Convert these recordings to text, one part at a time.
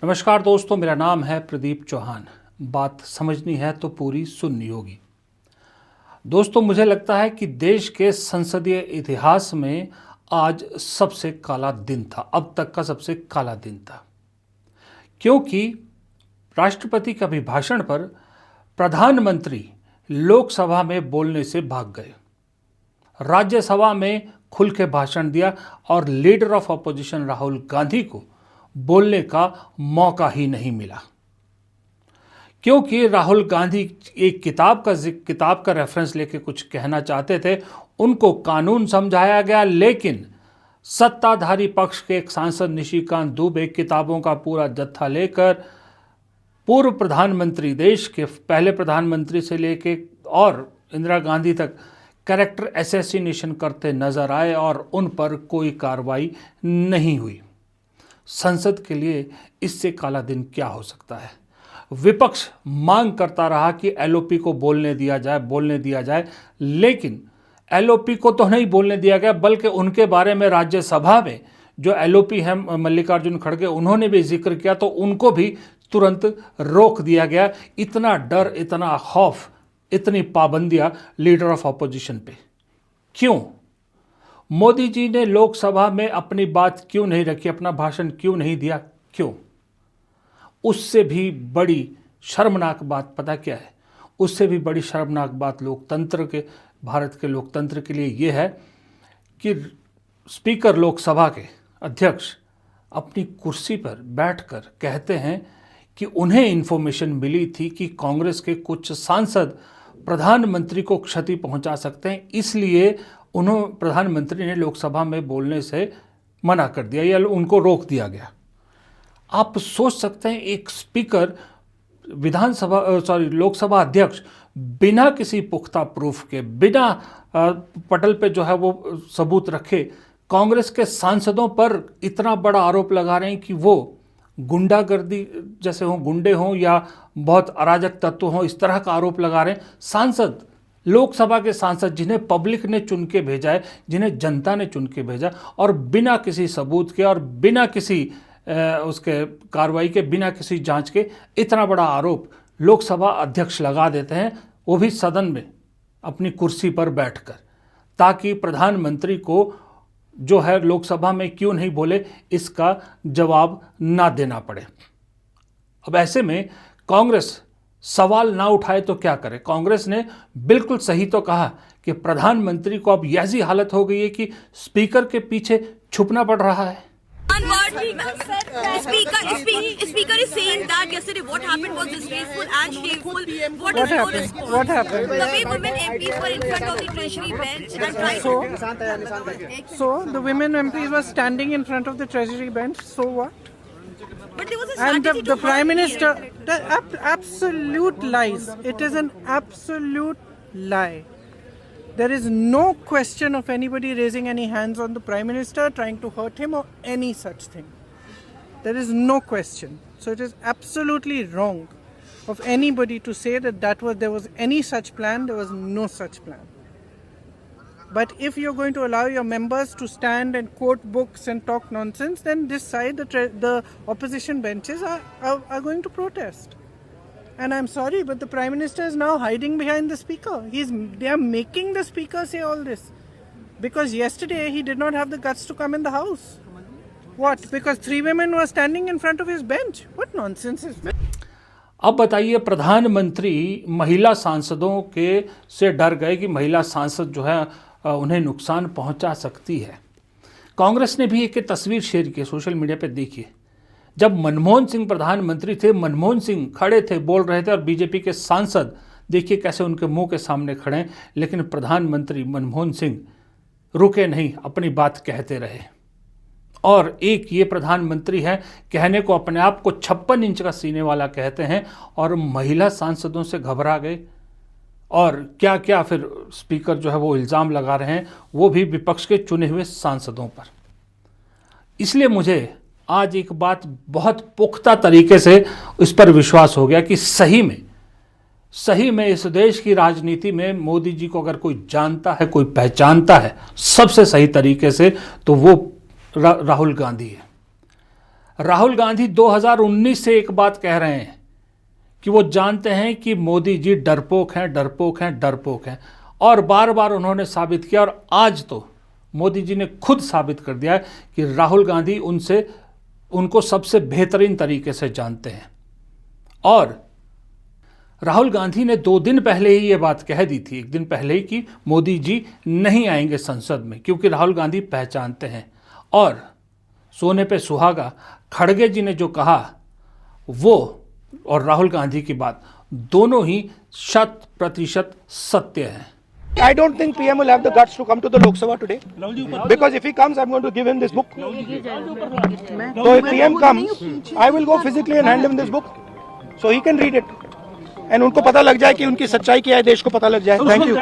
नमस्कार दोस्तों, मेरा नाम है प्रदीप चौहान। बात समझनी है तो पूरी सुननी होगी। दोस्तों, मुझे लगता है कि देश के संसदीय इतिहास में आज सबसे काला दिन था, अब तक का सबसे काला दिन था, क्योंकि राष्ट्रपति के अभिभाषण पर प्रधानमंत्री लोकसभा में बोलने से भाग गए, राज्यसभा में खुल के भाषण दिया और leader of opposition Rahul Gandhi को बोलने का मौका ही नहीं मिला, क्योंकि राहुल गांधी एक किताब का रेफरेंस लेके कुछ कहना चाहते थे। उनको कानून समझाया गया, लेकिन सत्ताधारी पक्ष के एक सांसद निशिकांत दुबे किताबों का पूरा जत्था लेकर पूर्व प्रधानमंत्री, देश के पहले प्रधानमंत्री से लेके और इंदिरा गांधी तक कैरेक्टर असैसिनेशन करते नजर आए और उन पर कोई कार्रवाई नहीं हुई। संसद के लिए इससे काला दिन क्या हो सकता है। विपक्ष मांग करता रहा कि एलओपी को बोलने दिया जाए, लेकिन एलओपी को तो नहीं बोलने दिया गया, बल्कि उनके बारे में राज्यसभा में जो एलओपी है मल्लिकार्जुन खड़गे, उन्होंने भी जिक्र किया तो उनको भी तुरंत रोक दिया गया। इतना डर, इतना खौफ, इतनी पाबंदियां लीडर ऑफ अपोजिशन पे क्यों? मोदी जी ने लोकसभा में अपनी बात क्यों नहीं रखी, अपना भाषण क्यों नहीं दिया, क्यों? उससे भी बड़ी शर्मनाक बात पता क्या है? उससे भी बड़ी शर्मनाक बात भारत के लोकतंत्र के लिए ये है कि स्पीकर लोकसभा के अध्यक्ष अपनी कुर्सी पर बैठकर कहते हैं कि उन्हें इन्फॉर्मेशन मिली थी कि कांग्रेस के कुछ सांसद प्रधानमंत्री को क्षति पहुंचा सकते हैं, इसलिए प्रधानमंत्री ने लोकसभा में बोलने से मना कर दिया या उनको रोक दिया गया। आप सोच सकते हैं, एक स्पीकर लोकसभा अध्यक्ष बिना किसी पुख्ता प्रूफ के, बिना पटल पे जो है वो सबूत रखे, कांग्रेस के सांसदों पर इतना बड़ा आरोप लगा रहे हैं कि वो गुंडागर्दी जैसे हों, गुंडे हों या बहुत अराजक तत्व हों, इस तरह का आरोप लगा रहे हैं। सांसद, लोकसभा के सांसद जिन्हें पब्लिक ने चुन के भेजा है, जिन्हें जनता ने चुन के भेजा, और बिना किसी सबूत के और बिना किसी उसके कार्रवाई के, बिना किसी जांच के इतना बड़ा आरोप लोकसभा अध्यक्ष लगा देते हैं, वो भी सदन में अपनी कुर्सी पर बैठकर, ताकि प्रधानमंत्री को जो है लोकसभा में क्यों नहीं बोले इसका जवाब ना देना पड़े। अब ऐसे में कांग्रेस सवाल ना उठाए तो क्या करे? कांग्रेस ने बिल्कुल सही तो कहा कि प्रधानमंत्री को अब ऐसी हालत हो गई है कि स्पीकर के पीछे छुपना पड़ रहा है। Speaker is saying that yesterday what happened was disgraceful and shameful. What happened? The way women MPs were in front of the Treasury bench and tried So the women MPs were standing in front of the Treasury bench. So what? But there was a And strategy the to Prime hurt Minister, the absolute lies. It is an absolute lie. There is no question of anybody raising any hands on the Prime Minister, trying to hurt him or any such thing. There is no question. So it is absolutely wrong of anybody to say that there was any such plan. There was no such plan. But if you're going to allow your members to stand and quote books and talk nonsense, then this side, the opposition benches are going to protest. And I'm sorry, but the Prime Minister is now hiding behind the Speaker. They are making the Speaker say all this. Because yesterday he did not have the guts to come in the House. What? Because 3 women were standing in front of his bench? What nonsense is that? अब बताइए, प्रधानमंत्री महिला सांसदों के से डर गए कि महिला सांसद जो है उन्हें नुकसान पहुंचा सकती है। कांग्रेस ने भी एक तस्वीर शेयर की सोशल मीडिया पे, देखिए, जब मनमोहन सिंह प्रधानमंत्री थे, मनमोहन सिंह खड़े थे, बोल रहे थे, और बीजेपी के सांसद देखिए कैसे उनके मुंह के सामने खड़े हैं, लेकिन प्रधानमंत्री मनमोहन सिंह रुके नहीं, अपनी बात कहते रहे। और एक ये प्रधानमंत्री है, कहने को अपने आप को 56 इंच का सीने वाला कहते हैं, और महिला सांसदों से घबरा गए। और क्या क्या फिर स्पीकर जो है वो इल्ज़ाम लगा रहे हैं, वो भी विपक्ष के चुने हुए सांसदों पर। इसलिए मुझे आज एक बात बहुत पुख्ता तरीके से इस पर विश्वास हो गया कि सही में इस देश की राजनीति में मोदी जी को अगर कोई जानता है, कोई पहचानता है सबसे सही तरीके से, तो वो राहुल गांधी है। राहुल गांधी 2019 से एक बात कह रहे हैं कि वो जानते हैं कि मोदी जी डरपोक हैं, डरपोक हैं, डरपोक हैं, और बार बार उन्होंने साबित किया। और आज तो मोदी जी ने खुद साबित कर दिया है कि राहुल गांधी उनको सबसे बेहतरीन तरीके से जानते हैं। और राहुल गांधी ने 2 दिन पहले ही ये बात कह दी थी, 1 दिन पहले ही, कि मोदी जी नहीं आएंगे संसद में, क्योंकि राहुल गांधी पहचानते हैं। और सोने पे सुहागा, खड़गे जी ने जो कहा वो और राहुल गांधी की बात दोनों ही 100% सत्य है। I don't think PM will have the guts to come to the Lok Sabha today. Because if he comes, I'm going to give him this book. So if PM comes, I will go physically and hand him this book, so he can read it. And उनको पता लग जाए कि उनकी सच्चाई क्या है, देश को पता लग जाए। Thank you.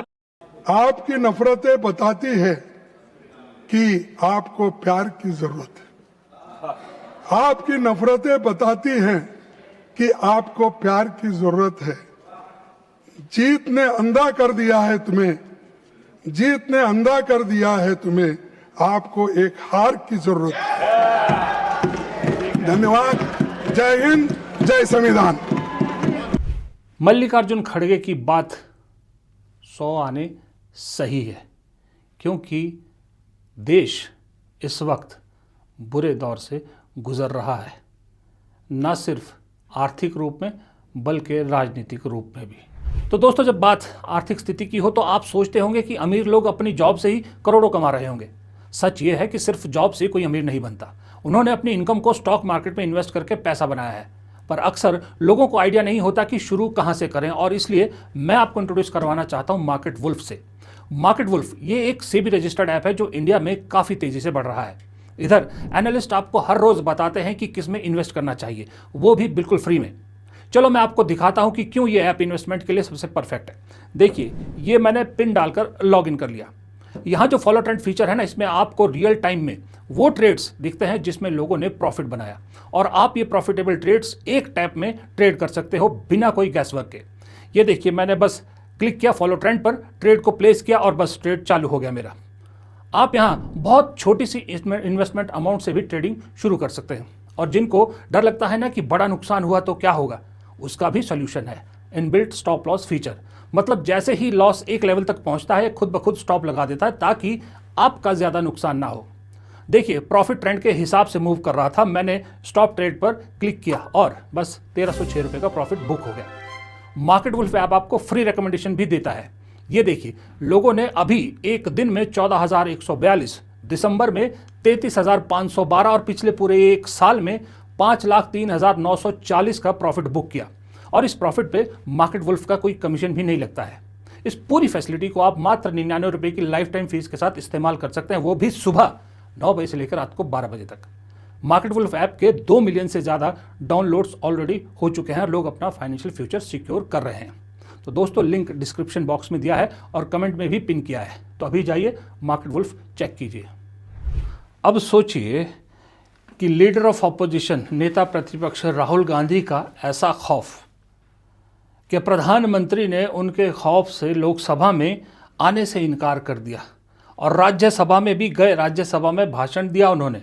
आपकी नफरतें बताती है कि आपको प्यार की जरूरत है। आपकी नफरतें बताती हैं कि आपको प्यार की जरूरत है। जीत ने अंधा कर दिया है तुम्हें, जीत ने अंधा कर दिया है तुम्हें, आपको एक हार की जरूरत है। धन्यवाद। जय हिंद, जय संविधान। मल्लिकार्जुन खड़गे की बात 100 आने सही है, क्योंकि देश इस वक्त बुरे दौर से गुजर रहा है, न सिर्फ आर्थिक रूप में बल्कि राजनीतिक रूप में भी। तो दोस्तों, जब बात आर्थिक स्थिति की हो तो आप सोचते होंगे कि अमीर लोग अपनी जॉब से ही करोड़ों कमा रहे होंगे। सच ये है कि सिर्फ जॉब से कोई अमीर नहीं बनता। उन्होंने अपनी इनकम को स्टॉक मार्केट में इन्वेस्ट करके पैसा बनाया है। पर अक्सर लोगों को आइडिया नहीं होता कि शुरू कहाँ से करें, और इसलिए मैं आपको इंट्रोड्यूस करवाना चाहता हूँ मार्केट वुल्फ से। मार्केट वुल्फ ये एक सेबी रजिस्टर्ड ऐप है जो इंडिया में काफ़ी तेज़ी से बढ़ रहा है। इधर एनालिस्ट आपको हर रोज़ बताते हैं कि किस में इन्वेस्ट करना चाहिए, वो भी बिल्कुल फ्री में। चलो मैं आपको दिखाता हूं कि क्यों ये ऐप इन्वेस्टमेंट के लिए सबसे परफेक्ट है। देखिए, ये मैंने पिन डालकर लॉगिन कर लिया। यहाँ जो फॉलो ट्रेंड फीचर है ना, इसमें आपको रियल टाइम में वो ट्रेड्स दिखते हैं जिसमें लोगों ने प्रॉफिट बनाया, और आप ये प्रॉफिटेबल ट्रेड्स एक टैप में ट्रेड कर सकते हो बिना कोई गैसवर्क के। ये देखिए, मैंने बस क्लिक किया फॉलो ट्रेंड पर, ट्रेड को प्लेस किया और बस ट्रेड चालू हो गया मेरा। आप यहाँ बहुत छोटी सी इन्वेस्टमेंट अमाउंट से भी ट्रेडिंग शुरू कर सकते हैं। और जिनको डर लगता है ना कि बड़ा नुकसान हुआ तो क्या होगा, उसका भी सोल्यूशन है, इनबिल्ट स्टॉप लॉस फीचर। मतलब जैसे ही लॉस एक लेवल तक पहुंचता है, खुद ब खुद स्टॉप लगा देता है ताकि आपका ज़्यादा नुकसान ना हो। देखिए, प्रॉफिट ट्रेंड के हिसाब से मूव कर रहा था, मैंने स्टॉप ट्रेड पर क्लिक किया और बस 1306 रुपये का प्रॉफिट बुक हो गया। मार्केट वुल्फ ऐप आपको फ्री रिकमेंडेशन भी देता है। ये देखिए, लोगों ने अभी एक दिन में 14,142, दिसंबर में 33,512 और पिछले पूरे एक साल में 5,03,940 का प्रॉफिट बुक किया। और इस प्रॉफिट पे मार्केट वुल्फ का कोई कमीशन भी नहीं लगता है। इस पूरी फैसिलिटी को आप मात्र 99 रुपये की लाइफ टाइम फीस के साथ इस्तेमाल कर सकते हैं, वो भी सुबह 9 बजे से लेकर रात को 12 बजे तक। मार्केट वुल्फ ऐप के 2 मिलियन से ज़्यादा डाउनलोड्स ऑलरेडी हो चुके हैं और लोग अपना फाइनेंशियल फ्यूचर सिक्योर कर रहे हैं। तो दोस्तों, लिंक डिस्क्रिप्शन बॉक्स में दिया है और कमेंट में भी पिन किया है, तो अभी जाइए मार्केट वुल्फ चेक कीजिए। अब सोचिए कि लीडर ऑफ ऑपोजिशन, नेता प्रतिपक्ष राहुल गांधी का ऐसा खौफ कि प्रधानमंत्री ने उनके खौफ से लोकसभा में आने से इनकार कर दिया और राज्यसभा में भी गए, राज्यसभा में भाषण दिया उन्होंने,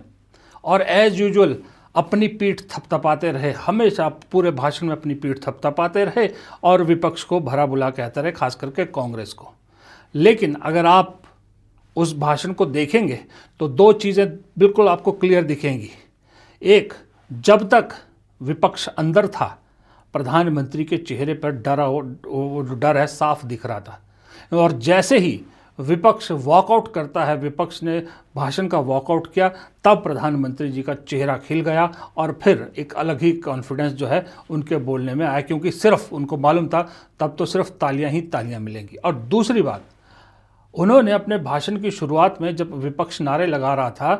और एज यूजुअल अपनी पीठ थपथपाते रहे, हमेशा पूरे भाषण में अपनी पीठ थपथपाते रहे और विपक्ष को भरा बुला कहते रहे, खास करके कांग्रेस को। लेकिन अगर आप उस भाषण को देखेंगे तो 2 चीज़ें बिल्कुल आपको क्लियर दिखेंगी। एक, जब तक विपक्ष अंदर था, प्रधानमंत्री के चेहरे पर डर है, साफ दिख रहा था। और जैसे ही विपक्ष वॉकआउट करता है, विपक्ष ने भाषण का वॉकआउट किया, तब प्रधानमंत्री जी का चेहरा खिल गया और फिर एक अलग ही कॉन्फिडेंस जो है उनके बोलने में आया, क्योंकि सिर्फ उनको मालूम था तब तो सिर्फ तालियां ही तालियां मिलेंगी। और दूसरी बात, उन्होंने अपने भाषण की शुरुआत में जब विपक्ष नारे लगा रहा था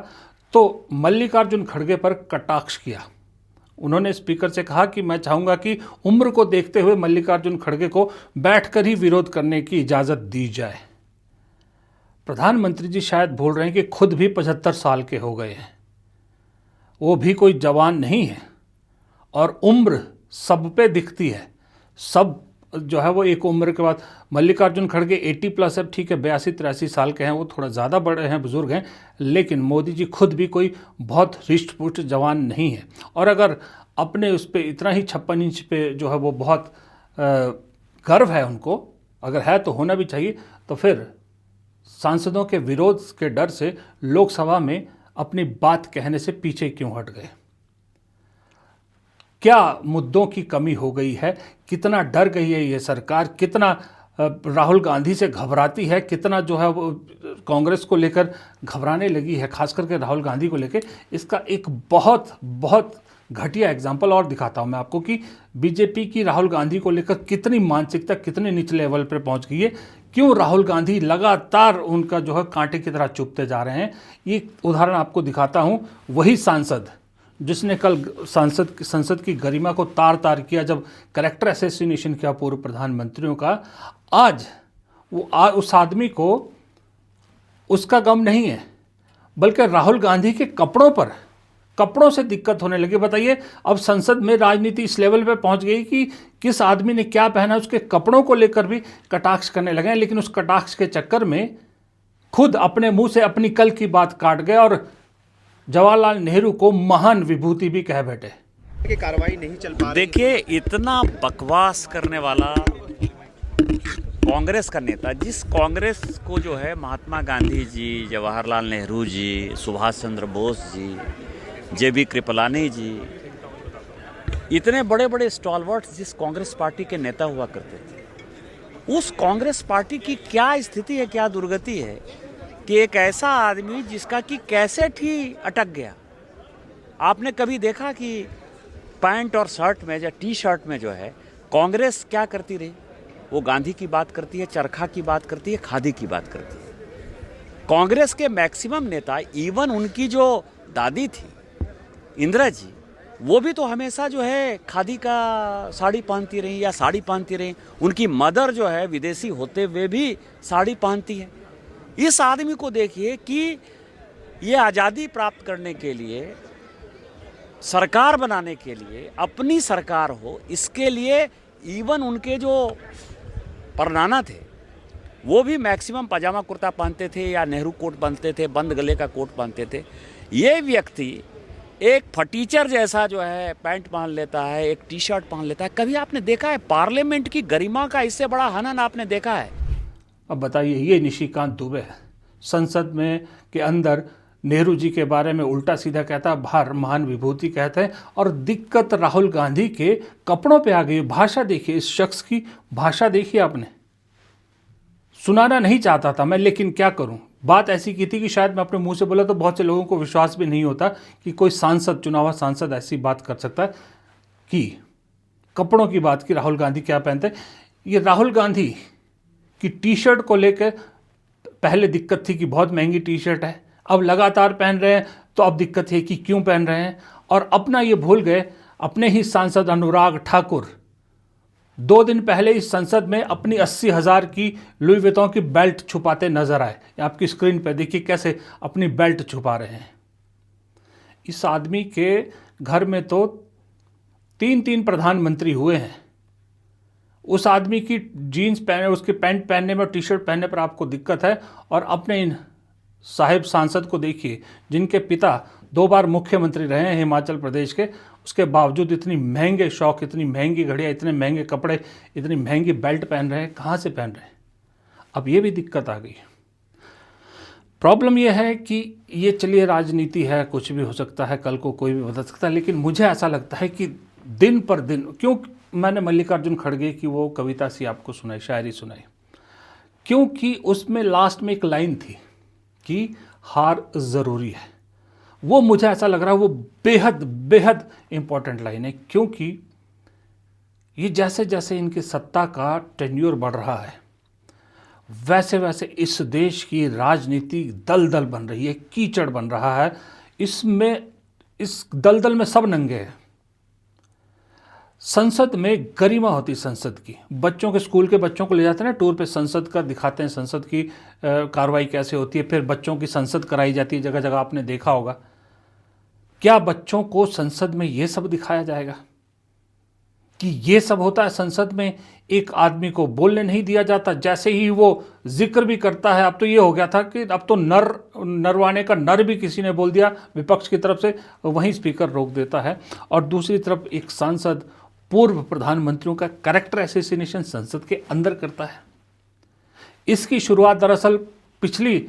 तो मल्लिकार्जुन खड़गे पर कटाक्ष किया। उन्होंने स्पीकर से कहा कि मैं चाहूँगा कि उम्र को देखते हुए मल्लिकार्जुन खड़गे को बैठकर ही विरोध करने की इजाज़त दी जाए। प्रधानमंत्री जी शायद भूल रहे हैं कि खुद भी 75 साल के हो गए हैं, वो भी कोई जवान नहीं है, और उम्र सब पे दिखती है, सब जो है वो एक उम्र के बाद, मल्लिकार्जुन खड़गे 80+ है, ठीक है, 82-83 साल के हैं, वो थोड़ा ज़्यादा बड़े हैं, बुजुर्ग हैं, लेकिन मोदी जी खुद भी कोई बहुत हृष्ट पुष्ट जवान नहीं है। और अगर अपने उस पर इतना ही 56 इंच पे जो है वो बहुत गर्व है उनको, अगर है तो होना भी चाहिए, तो फिर सांसदों के विरोध के डर से लोकसभा में अपनी बात कहने से पीछे क्यों हट गए? क्या मुद्दों की कमी हो गई है? कितना डर गई है ये सरकार? कितना राहुल गांधी से घबराती है? कितना जो है वो कांग्रेस को लेकर घबराने लगी है, खास करके राहुल गांधी को लेकर? इसका एक बहुत बहुत घटिया एग्जाम्पल और दिखाता हूं मैं आपको कि बीजेपी की राहुल गांधी को लेकर कितनी मानसिकता कितने निचले लेवल पर पहुंच गई है। क्यों राहुल गांधी लगातार उनका जो है कांटे की तरह चुभते जा रहे हैं। ये उदाहरण आपको दिखाता हूं। वही सांसद जिसने कल संसद की गरिमा को तार तार किया जब कैरेक्टर असैसिनेशन किया पूर्व प्रधानमंत्रियों का, आज वो उस आदमी को उसका गम नहीं है, बल्कि राहुल गांधी के कपड़ों से दिक्कत होने लगी। बताइए, अब संसद में राजनीति इस लेवल पे पहुंच गई कि किस आदमी ने क्या पहना, उसके कपड़ों को लेकर भी कटाक्ष करने लगे। लेकिन उस कटाक्ष के चक्कर में खुद अपने मुंह से अपनी कल की बात काट गए और जवाहरलाल नेहरू को महान विभूति भी कह बैठे कि कार्रवाई नहीं चल पा रही। देखिए, इतना बकवास करने वाला कांग्रेस का नेता, जिस कांग्रेस को जो है महात्मा गांधी जी, जवाहरलाल नेहरू जी, सुभाष चंद्र बोस जी, जेबी कृपलानी जी, इतने बड़े बड़े स्टॉलवर्ट्स जिस कांग्रेस पार्टी के नेता हुआ करते थे, उस कांग्रेस पार्टी की क्या स्थिति है, क्या दुर्गति है कि एक ऐसा आदमी जिसका कि कैसेट ही अटक गया। आपने कभी देखा कि पैंट और शर्ट में या टी शर्ट में जो है कांग्रेस क्या करती रही? वो गांधी की बात करती है, चरखा की बात करती है, खादी की बात करती है। कांग्रेस के मैक्सिमम नेता, इवन उनकी जो दादी थी इंदिरा जी, वो भी तो हमेशा जो है खादी का साड़ी पहनती रही या साड़ी पहनती रही। उनकी मदर जो है विदेशी होते हुए भी साड़ी पहनती है। इस आदमी को देखिए कि ये आज़ादी प्राप्त करने के लिए, सरकार बनाने के लिए, अपनी सरकार हो, इसके लिए इवन उनके जो परनाना थे वो भी मैक्सिमम पजामा कुर्ता पहनते थे या नेहरू कोट पहनते थे, बंद गले का कोट पहनते थे। ये व्यक्ति एक फटीचर जैसा जो है पैंट पहन लेता है, एक टी शर्ट पहन लेता है। कभी आपने देखा है पार्लियामेंट की गरिमा का इससे बड़ा हनन आपने देखा है? अब बताइए, ये निशिकांत दुबे है, संसद में के अंदर नेहरू जी के बारे में उल्टा सीधा कहता है, बाहर महान विभूति कहते हैं। और दिक्कत राहुल गांधी के कपड़ों पे आ गई। भाषा देखिए, इस शख्स की भाषा देखिए। आपने सुनाना नहीं चाहता था मैं, लेकिन क्या करूं, बात ऐसी की थी कि शायद मैं अपने मुंह से बोला तो बहुत से लोगों को विश्वास भी नहीं होता कि कोई सांसद, चुनावा सांसद ऐसी बात कर सकता है। कि कपड़ों की बात की, राहुल गांधी क्या पहनते हैं। ये राहुल गांधी की टी शर्ट को लेकर पहले दिक्कत थी कि बहुत महंगी टी शर्ट है, अब लगातार पहन रहे हैं तो अब दिक्कत है कि क्यों पहन रहे हैं। और अपना ये भूल गए, अपने ही सांसद अनुराग ठाकुर 2 दिन पहले इस संसद में अपनी 80,000 की लुई वितौं की बेल्ट छुपाते नजर आए। आपकी स्क्रीन पर देखिए कैसे अपनी बेल्ट छुपा रहे हैं। इस आदमी के घर में तो 3 प्रधानमंत्री हुए हैं। उस आदमी की जीन्स पहने, उसके पैंट पहनने में और टी शर्ट पहनने पर आपको दिक्कत है, और अपने इन साहिब सांसद को देखिए जिनके पिता 2 बार मुख्यमंत्री रहे हैं हिमाचल प्रदेश के, उसके बावजूद इतनी महंगे शौक, इतनी महंगी घड़ियाँ, इतने महंगे कपड़े, इतनी महंगी बेल्ट पहन रहे हैं। कहाँ से पहन रहे हैं? अब ये भी दिक्कत आ गई। प्रॉब्लम यह है कि ये, चलिए राजनीति है, कुछ भी हो सकता है, कल को कोई भी बदल सकता है, लेकिन मुझे ऐसा लगता है कि दिन पर दिन, क्यों मैंने मल्लिकार्जुन खड़गे की वो कविता सी आपको सुनाई, शायरी सुनाई, क्योंकि उसमें लास्ट में एक लाइन थी कि हार ज़रूरी है। वो मुझे ऐसा लग रहा है वो बेहद बेहद इंपॉर्टेंट लाइन है, क्योंकि ये जैसे जैसे इनकी सत्ता का टेन्योर बढ़ रहा है, वैसे वैसे इस देश की राजनीति दलदल बन रही है, कीचड़ बन रहा है। इसमें, इस दलदल में सब नंगे हैं। संसद में गरिमा होती संसद की, बच्चों के, स्कूल के बच्चों को ले जाते हैं ना टूर पे, संसद का दिखाते हैं, संसद की कार्रवाई कैसे होती है, फिर बच्चों की संसद कराई जाती है जगह जगह, आपने देखा होगा। क्या बच्चों को संसद में ये सब दिखाया जाएगा? कि ये सब होता है संसद में, एक आदमी को बोलने नहीं दिया जाता। जैसे ही वो जिक्र भी करता है, अब तो ये हो गया था कि अब तो नरवाने का नर भी किसी ने बोल दिया विपक्ष की तरफ से, वहीं स्पीकर रोक देता है। और दूसरी तरफ एक सांसद पूर्व प्रधानमंत्रियों का कैरेक्टर असैसिनेशन संसद के अंदर करता है। इसकी शुरुआत दरअसल पिछली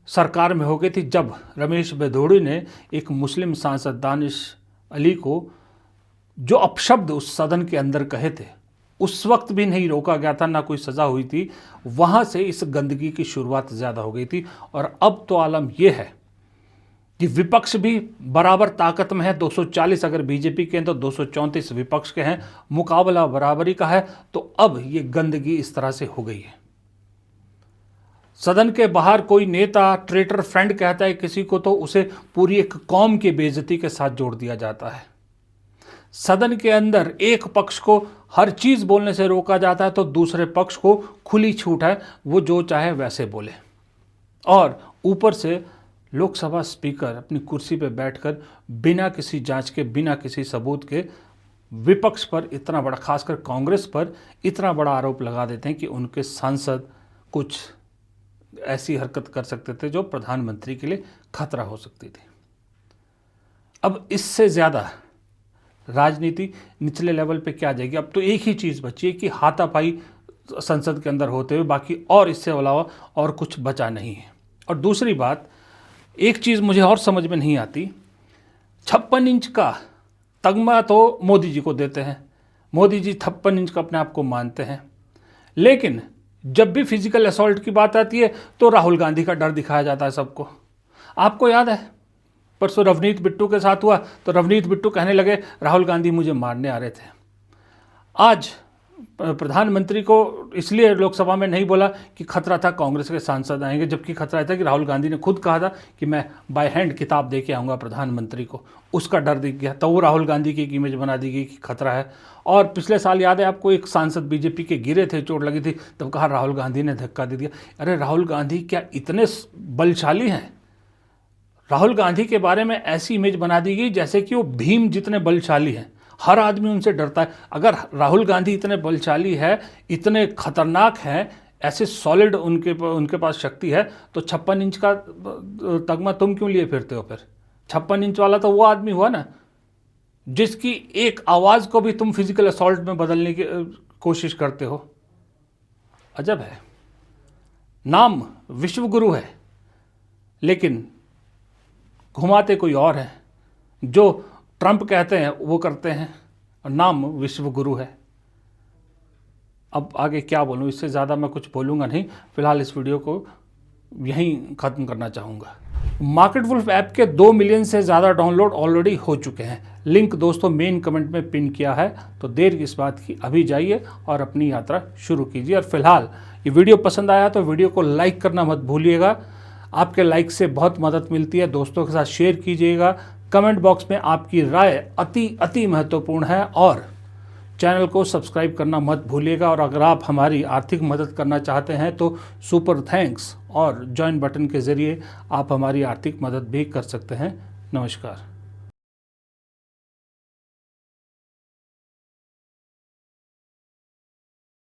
सरकार में हो गई थी, जब रमेश बेधोड़ी ने एक मुस्लिम सांसद दानिश अली को जो अपशब्द उस सदन के अंदर कहे थे, उस वक्त भी नहीं रोका गया था, ना कोई सज़ा हुई थी। वहाँ से इस गंदगी की शुरुआत ज़्यादा हो गई थी। और अब तो आलम यह है कि विपक्ष भी बराबर ताकत में है। 240 अगर बीजेपी के हैं तो 234 विपक्ष के हैं, मुकाबला बराबरी का है। तो अब ये गंदगी इस तरह से हो गई है। सदन के बाहर कोई नेता ट्रेटर फ्रेंड कहता है किसी को, तो उसे पूरी एक कौम की बेइज्जती के साथ जोड़ दिया जाता है। सदन के अंदर एक पक्ष को हर चीज़ बोलने से रोका जाता है, तो दूसरे पक्ष को खुली छूट है, वो जो चाहे वैसे बोले। और ऊपर से लोकसभा स्पीकर अपनी कुर्सी पर बैठकर बिना किसी जांच के, बिना किसी सबूत के विपक्ष पर इतना बड़ा, खासकर कांग्रेस पर इतना बड़ा आरोप लगा देते हैं कि उनके सांसद कुछ ऐसी हरकत कर सकते थे जो प्रधानमंत्री के लिए खतरा हो सकती थी। अब इससे ज़्यादा राजनीति निचले लेवल पे क्या जाएगी? अब तो एक ही चीज़ बची है कि हाथापाई संसद के अंदर होते हुए, बाकी और इससे अलावा और कुछ बचा नहीं है। और दूसरी बात, एक चीज़ मुझे और समझ में नहीं आती, 56 इंच का तगमा तो मोदी जी को देते हैं, मोदी जी 56 इंच का अपने आप को मानते हैं, लेकिन जब भी फिजिकल असॉल्ट की बात आती है तो राहुल गांधी का डर दिखाया जाता है सबको। आपको याद है परसों रवनीत बिट्टू के साथ हुआ, तो रवनीत बिट्टू कहने लगे राहुल गांधी मुझे मारने आ रहे थे। आज प्रधानमंत्री को इसलिए लोकसभा में नहीं बोला कि खतरा था कांग्रेस के सांसद आएंगे, जबकि खतरा था कि राहुल गांधी ने खुद कहा था कि मैं बाय हैंड किताब दे के आऊँगा प्रधानमंत्री को, उसका डर दिख गया। तो वो राहुल गांधी की एक इमेज बना दी गई कि खतरा है। और पिछले साल याद है आपको, एक सांसद बीजेपी के गिरे थे, चोट लगी थी, तब कहा राहुल गांधी ने धक्का दे दिया। अरे राहुल गांधी क्या इतने बलशाली हैं? राहुल गांधी के बारे में ऐसी इमेज बना दी गई जैसे कि वो भीम जितने बलशाली हैं, हर आदमी उनसे डरता है। अगर राहुल गांधी इतने बलशाली है, इतने खतरनाक हैं, ऐसे सॉलिड उनके पास शक्ति है, तो 56 इंच का तगमा तुम क्यों लिए फिरते हो? फिर 56 इंच वाला तो वो आदमी हुआ ना जिसकी एक आवाज़ को भी तुम फिजिकल असॉल्ट में बदलने की कोशिश करते हो। अजब है, नाम विश्वगुरु है लेकिन घुमाते कोई और हैं। जो ट्रंप कहते हैं वो करते हैं, और नाम विश्वगुरु है। अब आगे क्या बोलूँ, इससे ज़्यादा मैं कुछ बोलूँगा नहीं। फिलहाल इस वीडियो को यहीं ख़त्म करना चाहूँगा। मार्केट वुल्फ ऐप के 2 मिलियन से ज़्यादा डाउनलोड ऑलरेडी हो चुके हैं। लिंक दोस्तों मेन कमेंट में पिन किया है, तो देर किस बात की, अभी जाइए और अपनी यात्रा शुरू कीजिए। और फिलहाल ये वीडियो पसंद आया तो वीडियो को लाइक करना मत भूलिएगा, आपके लाइक से बहुत मदद मिलती है। दोस्तों के साथ शेयर कीजिएगा। कमेंट बॉक्स में आपकी राय अति महत्वपूर्ण है। और चैनल को सब्सक्राइब करना मत भूलिएगा। और अगर आप हमारी आर्थिक मदद करना चाहते हैं तो सुपर थैंक्स और ज्वाइन बटन के ज़रिए आप हमारी आर्थिक मदद भी कर सकते हैं। नमस्कार।